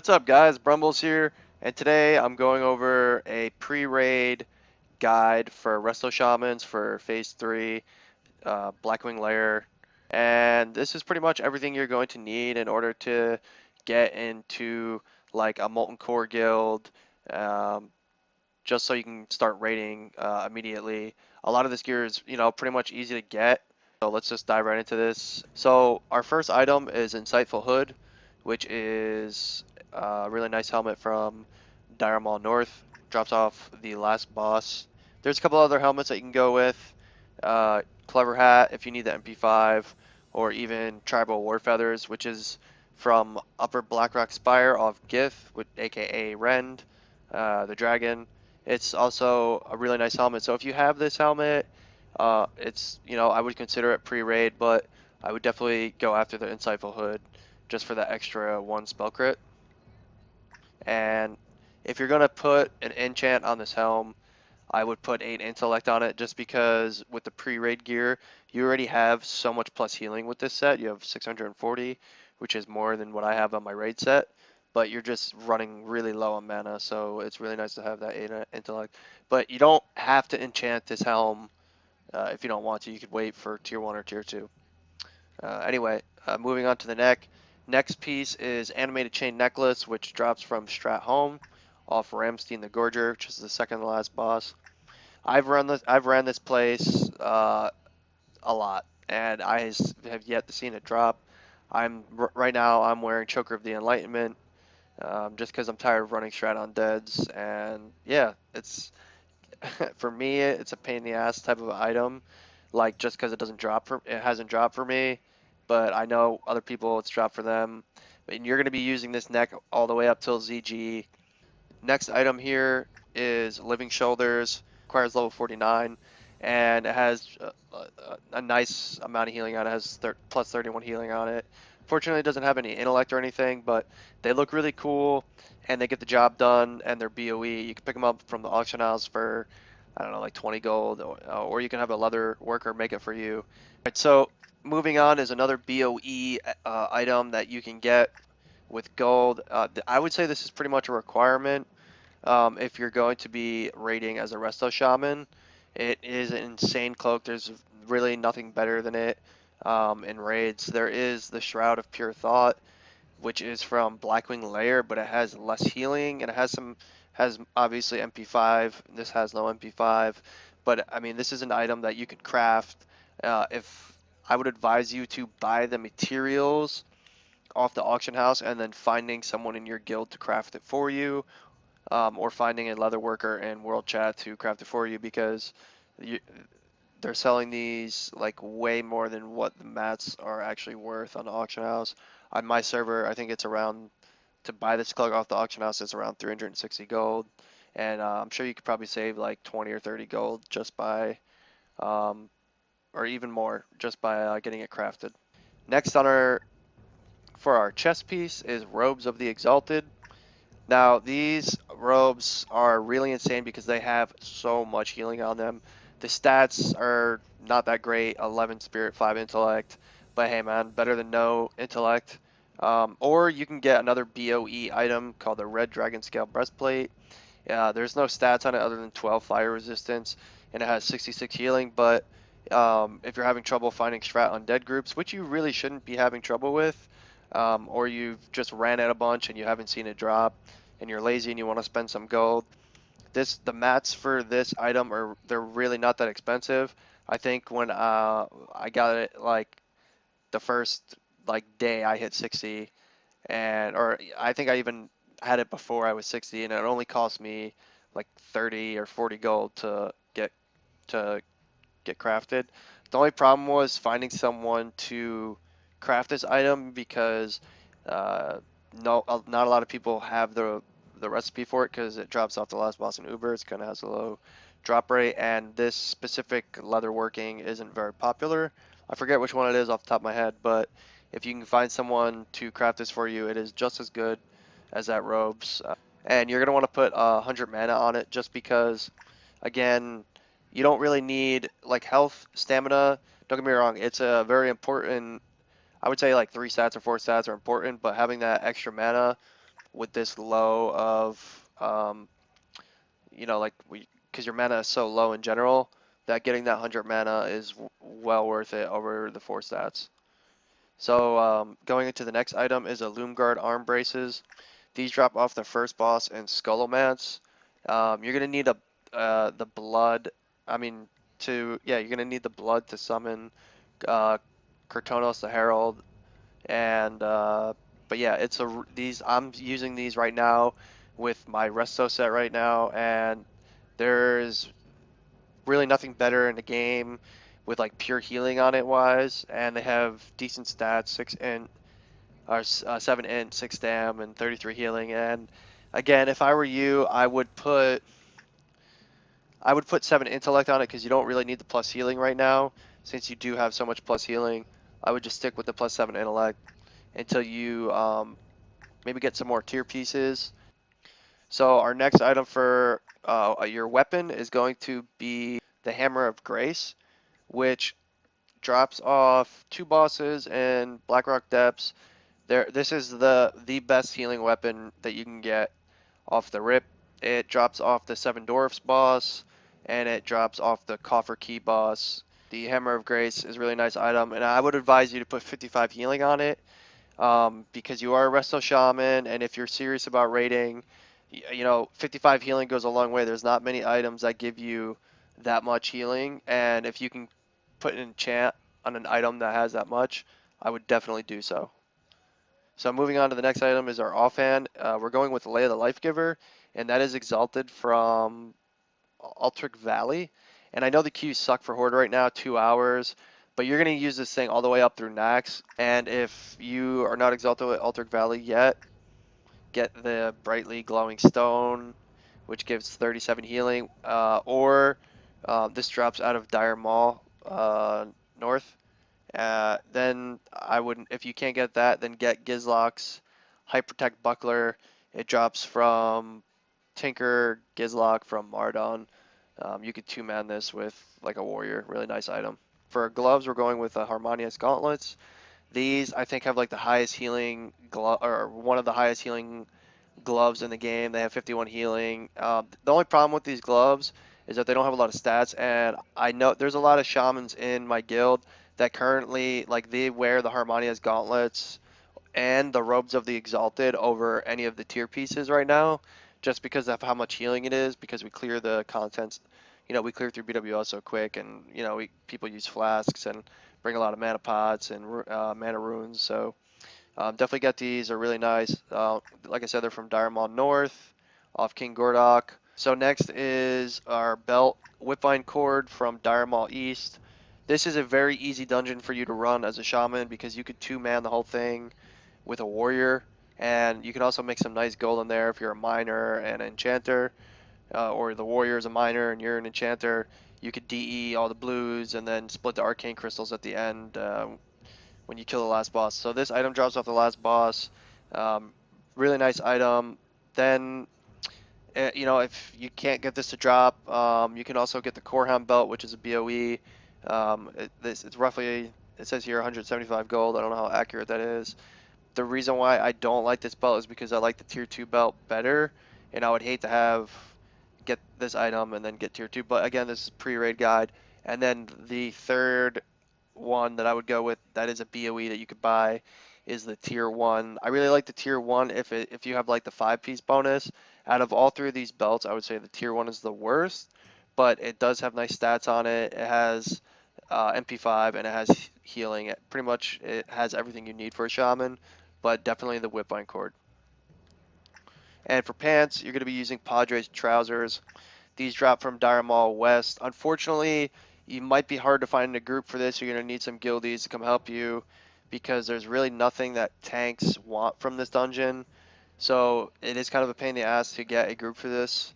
What's up guys, Brumbles here, and today I'm going over a pre-raid guide for Resto Shamans for Phase 3, Blackwing Lair, and this is pretty much everything you're going to need in order to get into like a Molten Core guild, um, just so you can start raiding immediately. A lot of this gear is, pretty much easy to get, so let's just dive right into this. So our first item is Insightful Hood, which is a really nice helmet from Dire Maul North. Drops off the last boss. There's a couple other helmets that you can go with. Clever Hat if you need the MP5, or even Tribal War Feathers, which is from Upper Blackrock Spire off Gith, aka Rend, the dragon. It's also a really nice helmet. So if you have this helmet, it's, I would consider it pre-raid, but I would definitely go after the Insightful Hood just for that extra one spell crit. And if you're gonna put an enchant on this helm, I would put 8 intellect on it just because with the pre-raid gear, you already have so much plus healing with this set. You have 640, which is more than what I have on my raid set, but you're just running really low on mana, so it's really nice to have that 8 intellect. But you don't have to enchant this helm if you don't want to. You could wait for tier 1 or tier 2. Anyway, moving on to the neck. Next piece is Animated Chain Necklace, which drops from Strat Home off Ramstein the Gorger, which is the second to last boss. I've ran this place a lot, and I have yet to see it drop. Right now I'm wearing Choker of the Enlightenment, just because I'm tired of running Strat on Deads, and yeah, it's for me it's a pain in the ass type of item, like just because it hasn't dropped for me, but I know other people it's dropped for them. And you're going to be using this neck all the way up till ZG. Next item here is Living Shoulders, requires level 49, and it has a nice amount of healing on it. It has plus 31 healing on it. Fortunately, it doesn't have any intellect or anything, but they look really cool, and they get the job done, and they're BOE. You can pick them up from the auction house for, I don't know, like 20 gold, or you can have a leather worker make it for you. All right, so moving on is another BOE item that you can get with gold. I would say this is pretty much a requirement if you're going to be raiding as a Resto Shaman. It is an insane cloak. There's really nothing better than it in raids. There is the Shroud of Pure Thought, which is from Blackwing Lair, but it has less healing and it has obviously MP5. This has no MP5, but I mean this is an item that you could craft. If I would advise you to buy the materials off the auction house and then finding someone in your guild to craft it for you, or finding a leather worker in World Chat to craft it for you, because you, they're selling these like way more than what the mats are actually worth on the auction house. On my server, I think it's around, to buy this cloak off the auction house, it's around 360 gold, and I'm sure you could probably save like 20 or 30 gold just by, um, or even more, just by getting it crafted. Next on for our chest piece is Robes of the Exalted. Now, these robes are really insane because they have so much healing on them. The stats are not that great, 11 spirit, 5 intellect, but hey man, better than no intellect. Or you can get another BOE item called the Red Dragon Scale Breastplate. There's no stats on it other than 12 fire resistance, and it has 66 healing, but if you're having trouble finding strat undead groups, which you really shouldn't be having trouble with, or you've just ran out a bunch and you haven't seen it drop, and you're lazy and you want to spend some gold, the mats for this item they're really not that expensive. I think when I got it like the first like day I hit 60, or I think I even had it before I was 60, and it only cost me like 30 or 40 gold to get crafted. The only problem was finding someone to craft this item because uh, no, not a lot of people have the recipe for it because it drops off the last boss in Uber. It kind of has a low drop rate, and this specific leather working isn't very popular. I forget which one it is off the top of my head, but if you can find someone to craft this for you, it is just as good as that robes. And you're going to want to put 100 mana on it just because, again, you don't really need like health, stamina. Don't get me wrong, it's a very important. I would say like 3 stats or 4 stats are important, but having that extra mana with this low of like because your mana is so low in general that getting that 100 mana is well worth it over the 4 stats. So going into the next item is a Loomguard arm braces. These drop off the first boss in Skullomance. You're gonna need the blood. I mean, you're gonna need the blood to summon uh, Kurtonos the Herald, and but yeah, these I'm using these right now with my Resto set right now, and there's really nothing better in the game with like pure healing on it wise, and they have decent stats, 6 int or 7 int, 6 dam, and 33 healing. And again, if I were you, I would put 7 intellect on it because you don't really need the plus healing right now, since you do have so much plus healing. I would just stick with the plus 7 intellect until you maybe get some more tier pieces. So our next item for your weapon is going to be the Hammer of Grace, which drops off 2 bosses in Blackrock Depths. This is the best healing weapon that you can get off the rip. It drops off the 7 Dwarfs boss, and it drops off the Coffer Key boss. The Hammer of Grace is a really nice item, and I would advise you to put 55 healing on it, because you are a Resto Shaman, and if you're serious about raiding, 55 healing goes a long way. There's not many items that give you that much healing, and if you can put an enchant on an item that has that much, I would definitely do so. So moving on to the next item is our offhand. We're going with Lay of the Life Giver, and that is exalted from Altric Valley. And I know the queues suck for Horde right now, 2 hours, but you're going to use this thing all the way up through Nax. And if you are not exalted with Altric Valley yet, get the Brightly Glowing Stone, which gives 37 healing, or this drops out of Dire Maul North. Then I wouldn't. If you can't get that, then get Gizlock's Hypertech Buckler. It drops from Tinker, Gizlock from Mardon. You could 2-man this with like a warrior. Really nice item. For gloves, we're going with Harmonious Gauntlets. These I think have like the highest healing glove, or one of the highest healing gloves in the game. They have 51 healing. The only problem with these gloves is that they don't have a lot of stats, and I know there's a lot of shamans in my guild that currently like they wear the Harmonia's gauntlets and the robes of the exalted over any of the tier pieces right now, just because of how much healing it is. Because we clear the contents, we clear through BWL so quick, and people use flasks and bring a lot of mana pots and mana runes. So definitely get these. They're really nice. Like I said, they're from Dire Maul North, off King Gordok. So next is our belt Whipvine Cord from Dire Maul East. This is a very easy dungeon for you to run as a shaman because you could 2-man the whole thing with a warrior, and you can also make some nice gold in there if you're a miner and an enchanter, or the warrior is a miner and you're an enchanter. You could DE all the blues and then split the arcane crystals at the end when you kill the last boss. So this item drops off the last boss. Um, Really nice item. Then, if you can't get this to drop, you can also get the Corehound belt, which is a BOE. It's roughly, it says here 175 gold. I don't know how accurate that is. The reason why I don't like this belt is because I like the tier 2 belt better, and I would hate to get this item and then get tier 2. But again, this is pre-raid guide. And then the third one that I would go with that is a BOE that you could buy is the tier 1. I really like the tier 1 if you have like the 5-piece bonus. Out of all 3 of these belts, I would say the tier 1 is the worst, but it does have nice stats on it. It has MP5 and it has healing. Pretty much it has everything you need for a shaman, but definitely the Whipvine Cord. And for pants, you're going to be using Padres trousers. These drop from Dire Maul West. Unfortunately, you might be hard to find in a group for this. You're going to need some guildies to come help you because there's really nothing that tanks want from this dungeon. So it is kind of a pain in the ass to get a group for this.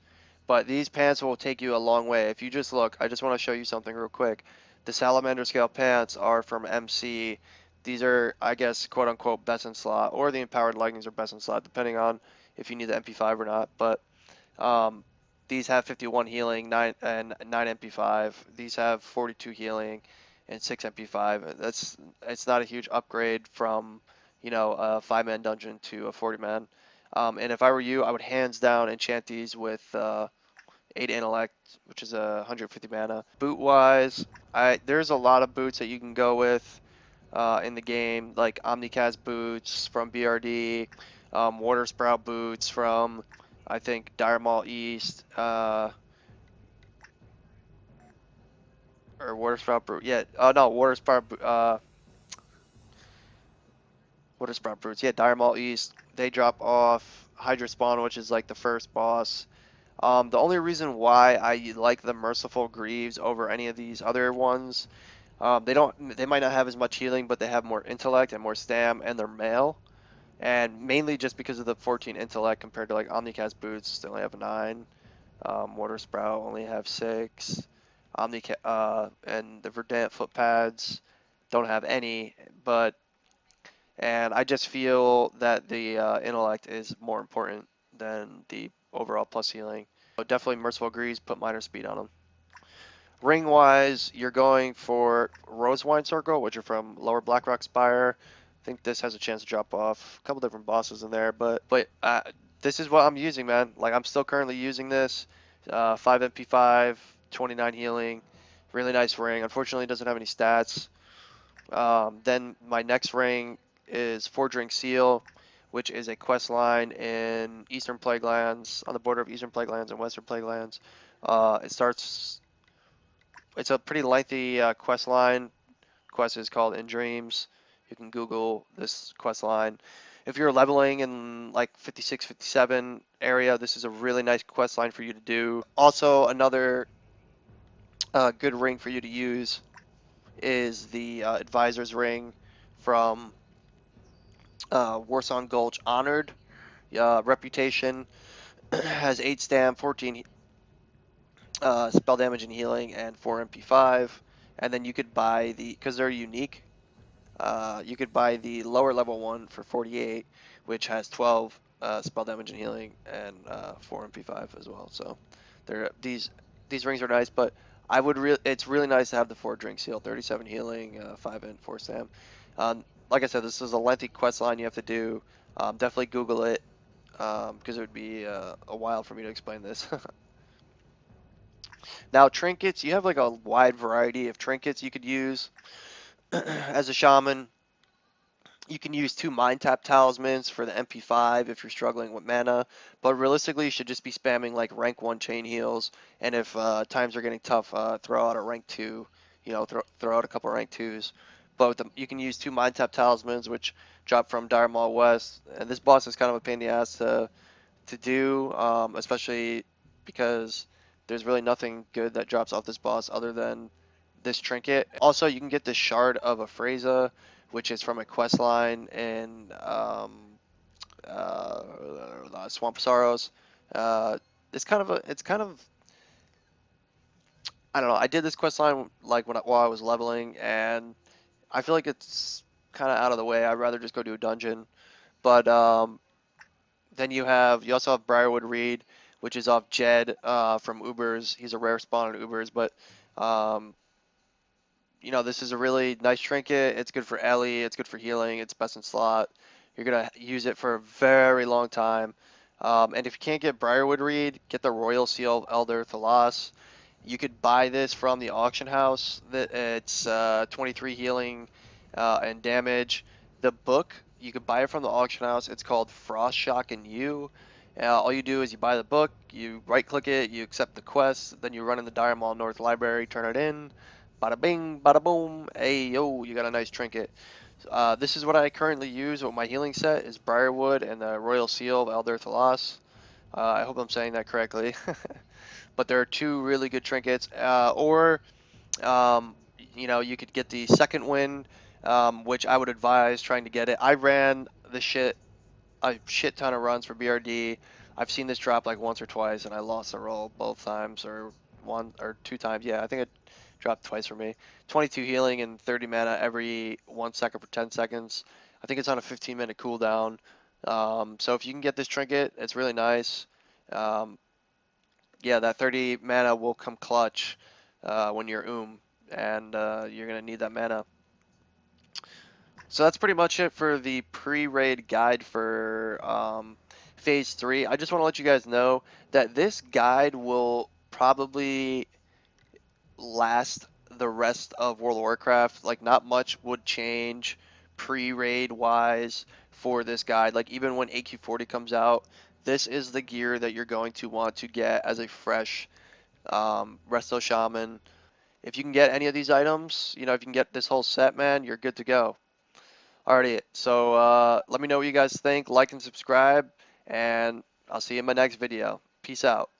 But these pants will take you a long way. If you just look, I just want to show you something real quick. The Salamander Scale pants are from MC. These are, I guess, quote unquote, best in slot, or the Empowered Leggings are best in slot, depending on if you need the MP5 or not. But um, these have 51 healing, 9 MP5. These have 42 healing and 6 MP5. It's not a huge upgrade from a 5-man dungeon to a 40-man. And if I were you, I would hands down enchant these with 8 intellect, which is 150 mana. Boot wise, there's a lot of boots that you can go with in the game, like Omnicast boots from BRD, Water Sprout boots from, I think, Dire Maul East, or Water Sprout boot. Yeah, no, Water Sprout boots. Yeah, Dire Maul East. They drop off Hydra Spawn, which is like the first boss. The only reason why I like the Merciful Greaves over any of these other ones, they might not have as much healing, but they have more intellect and more stam, and they're male. And mainly just because of the 14 intellect compared to like Omnicast boots, they only have 9. Water Sprout only have 6. And the Verdant foot pads don't have any, and I just feel that the intellect is more important than the overall plus healing. So definitely Merciful Greaves, put minor speed on them. Ring wise, you're going for Rosewine Circle, which are from Lower Blackrock Spire. I think this has a chance to drop off. A couple different bosses in there, but this is what I'm using, man. Like I'm still currently using this. 5 MP5, 29 healing, really nice ring. Unfortunately, it doesn't have any stats. Then my next ring is Forging Seal, which is a quest line in Eastern Plaguelands, on the border of Eastern Plaguelands and Western Plaguelands. It starts. It's a pretty lengthy quest line. Quest is called In Dreams. You can Google this quest line. If you're leveling in like 56, 57 area, this is a really nice quest line for you to do. Also, another good ring for you to use is the Advisor's Ring from Warsong Gulch. Honored. Reputation has 8 stam, 14 spell damage and healing, and 4 MP5. And then you could buy because they're unique, you could buy the lower level one for 48, which has 12 spell damage and healing, and 4 MP5 as well. So these rings are nice, but it's really nice to have the 4 drink seal, 37 healing, 5 and 4 stam. Like I said, this is a lengthy quest line you have to do. Definitely Google it, because it would be a while for me to explain this. Now, trinkets, you have like a wide variety of trinkets you could use as a shaman. You can use 2 Mind Tap Talismans for the MP5 if you're struggling with mana, but realistically, you should just be spamming like rank 1 chain heals, and if times are getting tough, throw out a rank 2, throw out a couple rank 2s. But you can use 2 Mind Tap Talismans, which drop from Dire Maul West, and this boss is kind of a pain in the ass to do, especially because there's really nothing good that drops off this boss other than this trinket. Also, you can get this Shard of Aphrasa, which is from a quest line in Swamp Sorrows. It's kind of, I don't know. I did this quest line like while I was leveling, and I feel like it's kind of out of the way. I'd rather just go do a dungeon. But then you also have Briarwood Reed, which is off Jed from Ubers. He's a rare spawn in Ubers, but um, this is a really nice trinket. It's good for Ellie. It's good for healing. It's best in slot. You're gonna use it for a very long time. And if you can't get Briarwood Reed, get the Royal Seal of Elder Thalas. You could buy this from the auction house. It's 23 healing and damage. The book, you could buy it from the auction house. It's called Frost Shock and You. All you do is you buy the book, you right click it, you accept the quest, then you run in the Dire Maul North Library, turn it in. Bada bing, bada boom. Hey, yo, you got a nice trinket. This is what I currently use with my healing set is Briarwood and the Royal Seal of Elder Thalas. I hope I'm saying that correctly. But there are 2 really good trinkets. Um, you could get the second win, which I would advise trying to get it. I ran a shit ton of runs for BRD. I've seen this drop like once or twice, and I lost the roll both times, or 1 or 2 times. Yeah, I think it dropped twice for me. 22 healing and 30 mana every 1 second for 10 seconds. I think it's on a 15-minute cooldown. So if you can get this trinket, it's really nice. Yeah, that 30 mana will come clutch when you're and you're gonna need that mana. So that's pretty much it for the pre-raid guide for Phase 3, I just want to let you guys know that this guide will probably last the rest of World of Warcraft. Like, not much would change pre-raid wise for this guide. Like, even when AQ40 comes out, this is the gear that you're going to want to get as a fresh Resto Shaman. If you can get any of these items, you know, if you can get this whole set, man, you're good to go. Alrighty, so let me know what you guys think. Like and subscribe, and I'll see you in my next video. Peace out.